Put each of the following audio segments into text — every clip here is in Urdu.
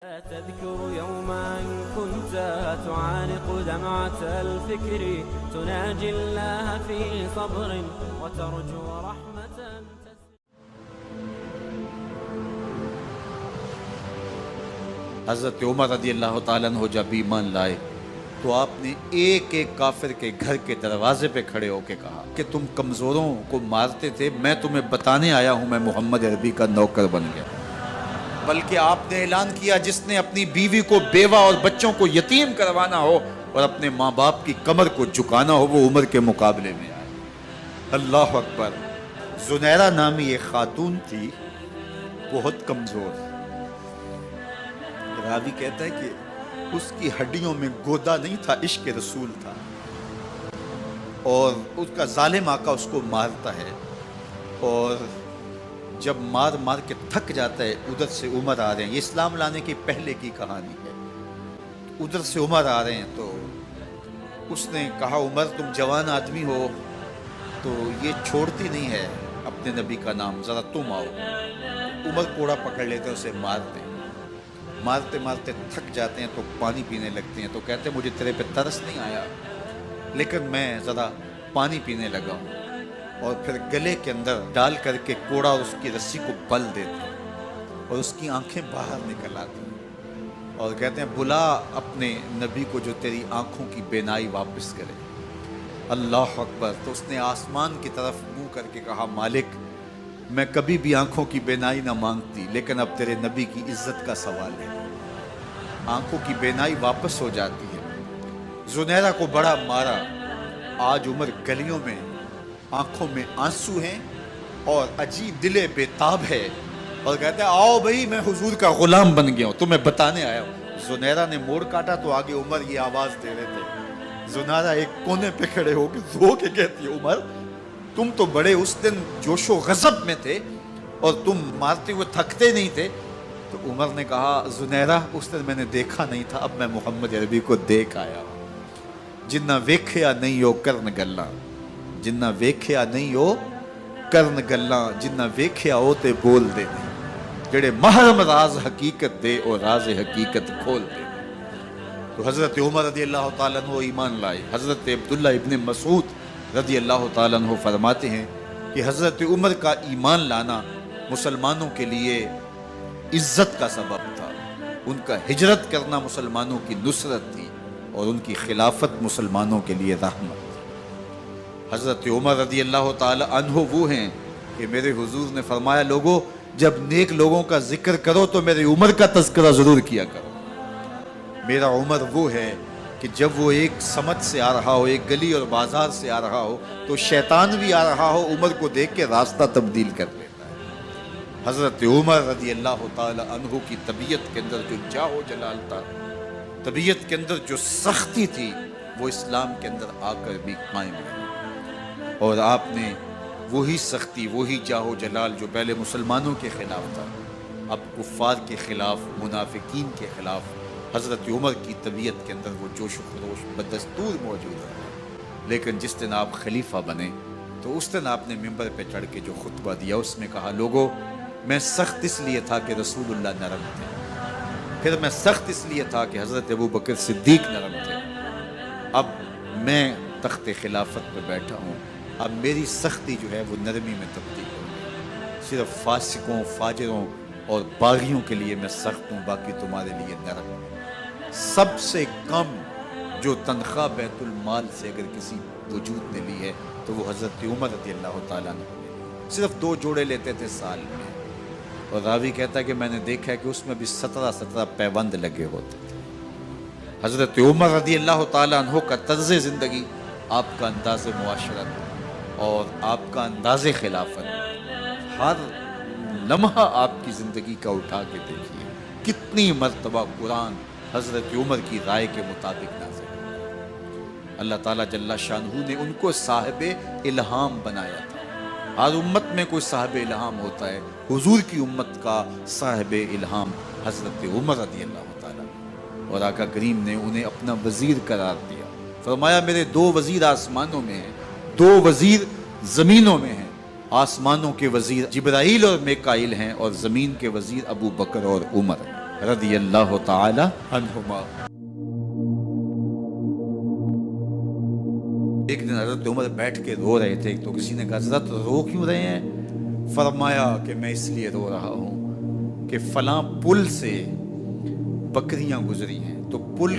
تذكر يوما كنت تعانق دمعة الفكر تناجي الله في صبر وترجو رحمة. حضرت عمر رضی اللہ تعالیٰ عنہ جب ایمان لائے تو آپ نے ایک ایک کافر کے گھر کے دروازے پہ کھڑے ہو کے کہا کہ تم کمزوروں کو مارتے تھے، میں تمہیں بتانے آیا ہوں میں محمد عربی کا نوکر بن گیا۔ بلکہ آپ نے اعلان کیا جس نے اپنی بیوی کو بیوہ اور بچوں کو یتیم کروانا ہو اور اپنے ماں باپ کی کمر کو جھکانا ہو وہ عمر کے مقابلے میں آئے۔ اللہ اکبر۔ زنیرہ نامی ایک خاتون تھی، بہت کمزور۔ راوی کہتا ہے کہ اس کی ہڈیوں میں گودا نہیں تھا، عشق رسول تھا، اور اس کا ظالم آقا اس کو مارتا ہے، اور جب مار مار کے تھک جاتا ہے ادھر سے عمر آ رہے ہیں، یہ اسلام لانے کے پہلے کی کہانی ہے، ادھر سے عمر آ رہے ہیں تو اس نے کہا عمر تم جوان آدمی ہو تو یہ چھوڑتی نہیں ہے اپنے نبی کا نام، ذرا تم آؤ۔ عمر کوڑا پکڑ لیتے ہیں، اسے مارتے مارتے تھک جاتے ہیں تو پانی پینے لگتے ہیں، تو کہتے ہیں مجھے تیرے پہ ترس نہیں آیا لیکن میں ذرا پانی پینے لگا ہوں، اور پھر گلے کے اندر ڈال کر کے کوڑا اور اس کی رسی کو بل دیتے ہیں اور اس کی آنکھیں باہر نکل آتی ہیں اور کہتے ہیں بلا اپنے نبی کو جو تیری آنکھوں کی بینائی واپس کرے۔ اللہ اکبر۔ تو اس نے آسمان کی طرف منہ کر کے کہا مالک میں کبھی بھی آنکھوں کی بینائی نہ مانگتی لیکن اب تیرے نبی کی عزت کا سوال ہے۔ آنکھوں کی بینائی واپس ہو جاتی ہے۔ زنیرہ کو بڑا مارا، آج عمر گلیوں میں آنکھوں میں آنسو ہیں اور عجیب دل بے تاب ہے، اور کہتے ہیں آؤ بھئی میں حضور کا غلام بن گیا ہوں، تمہیں بتانے آیا ہوں۔ زنیرہ نے موڑ کاٹا تو آگے عمر یہ آواز دے رہے تھے۔ زنیرہ ایک کونے پہ کھڑے ہو کے رو کے کہتی ہے عمر تم تو بڑے اس دن جوش و غضب میں تھے اور تم مارتے ہوئے تھکتے نہیں تھے۔ تو عمر نے کہا زنیرہ اس دن میں نے دیکھا نہیں تھا، اب میں محمد عربی کو دیکھ آیا ہوں۔ جنہ ویکھیا نہیں ہو کرن گلاں، جنہ ویکھیا نہیں ہو کرن گلاں، جنہ ویکھیا ہو تے بول دے جڑے محرم راز حقیقت دے اور راز حقیقت کھول دے۔ تو حضرت عمر رضی اللہ تعالیٰ عنہ ایمان لائے۔ حضرت عبداللہ ابن مسعود رضی اللہ تعالیٰ عنہ فرماتے ہیں کہ حضرت عمر کا ایمان لانا مسلمانوں کے لیے عزت کا سبب تھا، ان کا ہجرت کرنا مسلمانوں کی نصرت تھی اور ان کی خلافت مسلمانوں کے لیے رحمت تھی۔ حضرت عمر رضی اللہ تعالی عنہ وہ ہیں کہ میرے حضور نے فرمایا لوگوں جب نیک لوگوں کا ذکر کرو تو میرے عمر کا تذکرہ ضرور کیا کرو۔ میرا عمر وہ ہے کہ جب وہ ایک سمت سے آ رہا ہو، ایک گلی اور بازار سے آ رہا ہو تو شیطان بھی آ رہا ہو، عمر کو دیکھ کے راستہ تبدیل کر لیتا ہے۔ حضرت عمر رضی اللہ تعالی عنہ کی طبیعت کے اندر جو جاہ و جلال تھا، طبیعت کے اندر جو سختی تھی، وہ اسلام کے اندر آ کر بھی قائم رہی، اور آپ نے وہی سختی، وہی جاہ و جلال جو پہلے مسلمانوں کے خلاف تھا، اب کفار کے خلاف، منافقین کے خلاف حضرت عمر کی طبیعت کے اندر وہ جوش و خروش بدستور موجود ہے۔ لیکن جس دن آپ خلیفہ بنے تو اس دن آپ نے ممبر پہ چڑھ کے جو خطبہ دیا اس میں کہا لوگوں میں سخت اس لیے تھا کہ رسول اللہ نرم تھے، پھر میں سخت اس لیے تھا کہ حضرت ابو بکر صدیق نرم تھے، اب میں تخت خلافت پہ بیٹھا ہوں، اب میری سختی جو ہے وہ نرمی میں تبدیل ہو گئی، صرف فاسقوں، فاجروں اور باغیوں کے لیے میں سخت ہوں، باقی تمہارے لیے نرم ہوں۔ سب سے کم جو تنخواہ بیت المال سے اگر کسی وجود نے لی ہے تو وہ حضرت عمر رضی اللہ تعالیٰ عنہ صرف 2 جوڑے لیتے تھے سال میں، اور راوی کہتا ہے کہ میں نے دیکھا ہے کہ اس میں بھی 17 پیوند لگے ہوتے تھے۔ حضرت عمر رضی اللہ تعالیٰ عنہ کا طرز زندگی، آپ کا انداز معاشرت اور آپ کا انداز خلافت، ہر لمحہ آپ کی زندگی کا اٹھا کے دیکھیے کتنی مرتبہ قرآن حضرت عمر کی رائے کے مطابق نازل ہے۔ اللہ تعالیٰ جل شانہ نے ان کو صاحب الہام بنایا تھا۔ ہر امت میں کوئی صاحب الہام ہوتا ہے، حضور کی امت کا صاحب الہام حضرت عمر رضی اللہ تعالیٰ، اور آقا کریم نے انہیں اپنا وزیر قرار دیا۔ فرمایا میرے 2 وزیر آسمانوں میں ہیں، 2 وزیر زمینوں میں ہیں، آسمانوں کے وزیر جبرائیل اور میکائیل ہیں اور زمین کے وزیر ابو بکر اور عمر ہیں۔ رضی اللہ تعالی عنہما۔ ایک دن حضرت عمر بیٹھ کے رو رہے تھے، تو کسی نے کہا حضرت رو کیوں رہے ہیں؟ فرمایا کہ میں اس لیے رو رہا ہوں کہ فلاں پل سے بکریاں گزری ہیں، تو پل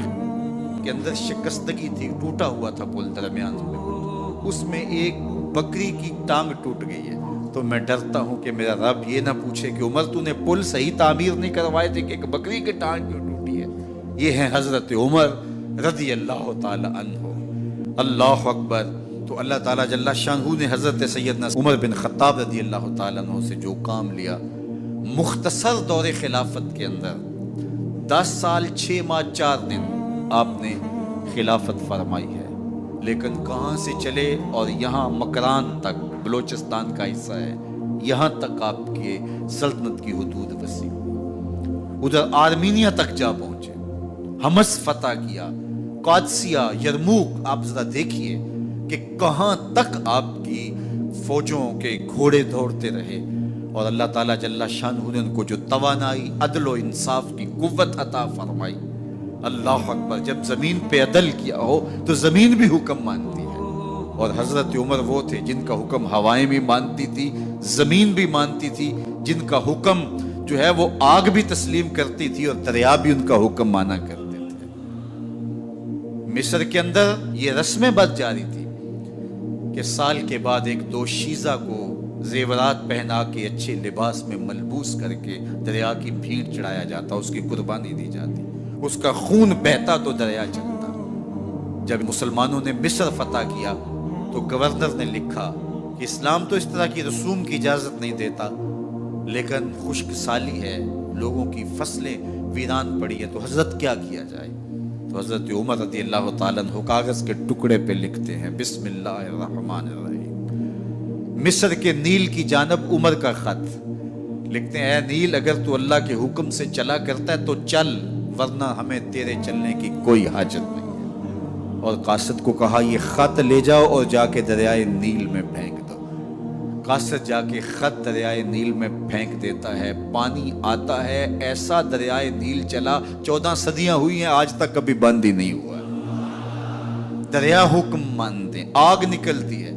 کے اندر شکستگی تھی، ٹوٹا ہوا تھا پل درمیان میں، اس میں ایک بکری کی ٹانگ ٹوٹ گئی ہے، تو میں ڈرتا ہوں کہ میرا رب یہ نہ پوچھے کہ عمر تو نے پل صحیح تعمیر نہیں کروائے تھے کہ ایک بکری کی ٹانگ کیوں ٹوٹی ہے۔ یہ ہیں حضرت عمر رضی اللہ تعالی عنہ۔ اللہ اکبر۔ تو اللہ تعالیٰ جل شانہ نے حضرت سیدنا عمر بن خطاب رضی اللہ تعالیٰ عنہ سے جو کام لیا، مختصر دور خلافت کے اندر 10 سال 6 ماہ 4 دن آپ نے خلافت فرمائی ہے، لیکن کہاں سے چلے اور یہاں مکران تک، بلوچستان کا حصہ ہے، یہاں تک آپ کے سلطنت کی حدود وسیع ہوئی، ادھر آرمینیا تک جا پہنچے، حمص فتح کیا، قادسیہ، یرموک۔ آپ ذرا دیکھیے کہ کہاں تک آپ کی فوجوں کے گھوڑے دوڑتے رہے، اور اللہ تعالیٰ جل شانہ نے ان کو جو توانائی، عدل و انصاف کی قوت عطا فرمائی۔ اللہ اکبر۔ جب زمین پہ عدل کیا ہو تو زمین بھی حکم مانتی ہے، اور حضرت عمر وہ تھے جن کا حکم ہوائیں بھی مانتی تھی، زمین بھی مانتی تھی، جن کا حکم جو ہے وہ آگ بھی تسلیم کرتی تھی اور دریا بھی ان کا حکم مانا کرتے تھے۔ مصر کے اندر یہ رسمیں بد جاری تھی کہ سال کے بعد ایک دوشیزہ کو زیورات پہنا کے اچھے لباس میں ملبوس کر کے دریا کی بھیڑ چڑھایا جاتا، اس کی قربانی دی جاتی، اس کا خون بہتا تو دریا چلتا۔ جب مسلمانوں نے مصر فتح کیا تو گورنر نے لکھا کہ اسلام تو اس طرح کی رسوم کی اجازت نہیں دیتا، لیکن خشک سالی ہے، لوگوں کی فصلیں ویران پڑی ہے، تو حضرت کیا کیا جائے؟ تو حضرت عمر رضی اللہ تعالیٰ عنہ کاغذ کے ٹکڑے پہ لکھتے ہیں بسم اللہ الرحمن الرحیم، مصر کے نیل کی جانب عمر کا خط لکھتے ہیں، اے نیل اگر تو اللہ کے حکم سے چلا کرتا ہے تو چل، ورنہ ہمیں تیرے چلنے کی کوئی حاجت نہیں ہے۔ اور قاصد کو کہا یہ خط لے جاؤ اور جا کے دریائے نیل میں پھینک دو۔ قاصد جا کے خط دریائے نیل میں پھینک دیتا ہے، پانی آتا ہے، ایسا دریائے نیل چلا 14 صدیاں ہوئی ہیں آج تک کبھی بند ہی نہیں ہوا۔ دریا حکم مانتے ہیں، آگ نکلتی ہے،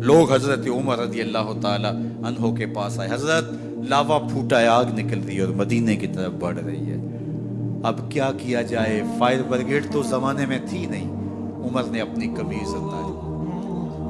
لوگ حضرت عمر رضی اللہ تعالی عنہ کے پاس آئے، حضرت لاوا پھوٹا ہے، آگ نکل رہی ہے اور مدینے کی طرف بڑھ رہی ہے، اب کیا کیا جائے؟ فائر بریگیڈ تو زمانے میں تھی نہیں۔ عمر نے اپنی قمیض اتاری،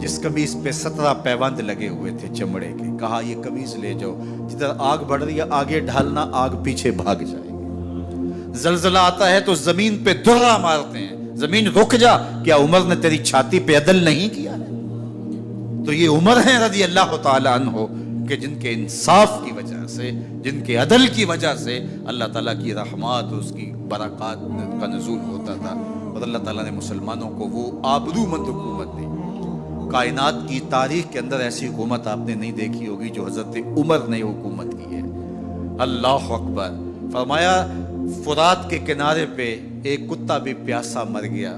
جس قمیض پہ 17 پیوند لگے ہوئے تھے چمڑے کے، کہا یہ قمیض لے جاؤ، جدھر آگ بڑھ رہی ہے آگے ڈھالنا، آگ پیچھے بھاگ جائے گی۔ زلزلہ آتا ہے تو زمین پہ درہ مارتے ہیں، زمین رک جا، کیا عمر نے تیری چھاتی پہ عدل نہیں کیا ہے؟ تو یہ عمر ہیں رضی اللہ تعالی عنہ کہ جن کے انصاف کی وجہ سے، جن کے عدل کی وجہ سے اللہ تعالیٰ کی رحمات، اس کی برکات کا نزول ہوتا تھا، اور اللہ تعالیٰ نے مسلمانوں کو وہ آبرو مند حکومت دی۔ کائنات کی تاریخ کے اندر ایسی حکومت آپ نے نہیں دیکھی ہوگی جو حضرت عمر نے حکومت کی ہے۔ اللہ اکبر۔ فرمایا فرات کے کنارے پہ ایک کتا بھی پیاسا مر گیا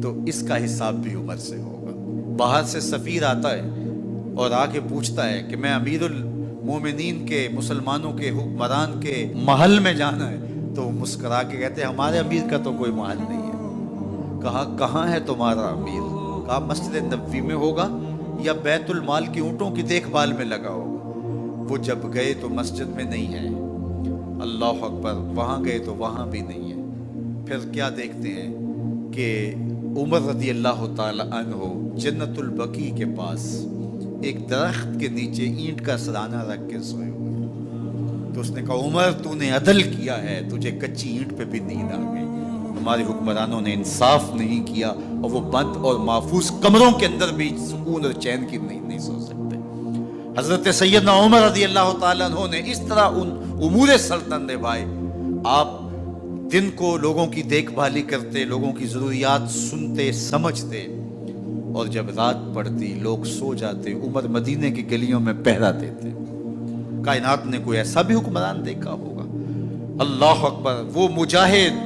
تو اس کا حساب بھی عمر سے ہوگا۔ باہر سے سفیر آتا ہے اور آ کے پوچھتا ہے کہ میں امیر المومنین کے، مسلمانوں کے حکمران کے محل میں جانا ہے، تو مسکرا کے کہتے ہیں ہمارے امیر کا تو کوئی محل نہیں ہے۔ کہا کہاں ہے تمہارا امیر؟ کہا مسجد نبوی میں ہوگا یا بیت المال کی اونٹوں کی دیکھ بھال میں لگا ہوگا۔ وہ جب گئے تو مسجد میں نہیں ہے، اللہ اکبر، وہاں گئے تو وہاں بھی نہیں ہے۔ پھر کیا دیکھتے ہیں کہ عمر رضی اللہ تعالی عنہ جنت البقیع کے پاس ایک درخت کے نیچے اینٹ کا سرانہ رکھ کے سوئے ہوئے، تو اس نے کہا عمر تو نے عدل کیا ہے، تجھے کچی اینٹ پہ بھی نیند آ گئی، ہمارے حکمرانوں نے انصاف نہیں کیا، اور وہ بند اور محفوظ کمروں کے اندر بھی سکون اور چین کی نیند نہیں سو سکتے۔ حضرت سیدنا عمر رضی اللہ تعالیٰ عنہ نے اس طرح ان امور سلطنت نبھائے۔ آپ دن کو لوگوں کی دیکھ بھالی کرتے، لوگوں کی ضروریات سنتے سمجھتے، اور جب رات پڑتی لوگ سو جاتے، عمر مدینے کی گلیوں میں پہرا دیتے۔ کائنات نے کوئی ایسا بھی حکمران دیکھا ہوگا؟ اللہ اکبر۔ وہ مجاہد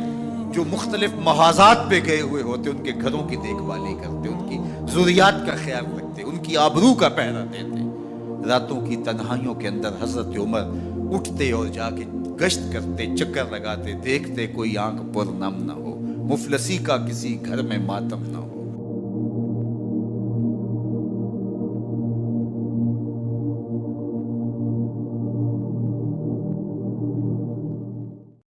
جو مختلف محاذات پہ گئے ہوئے ہوتے، ان کے گھروں کی دیکھ بھالی کرتے، ان کی ضروریات کا خیال رکھتے، ان کی آبرو کا پہرا دیتے۔ راتوں کی تنہائیوں کے اندر حضرت عمر اٹھتے اور جا کے گشت کرتے، چکر لگاتے، دیکھتے کوئی آنکھ پر نم نہ ہو، مفلسی کا کسی گھر میں ماتم نہ ہو۔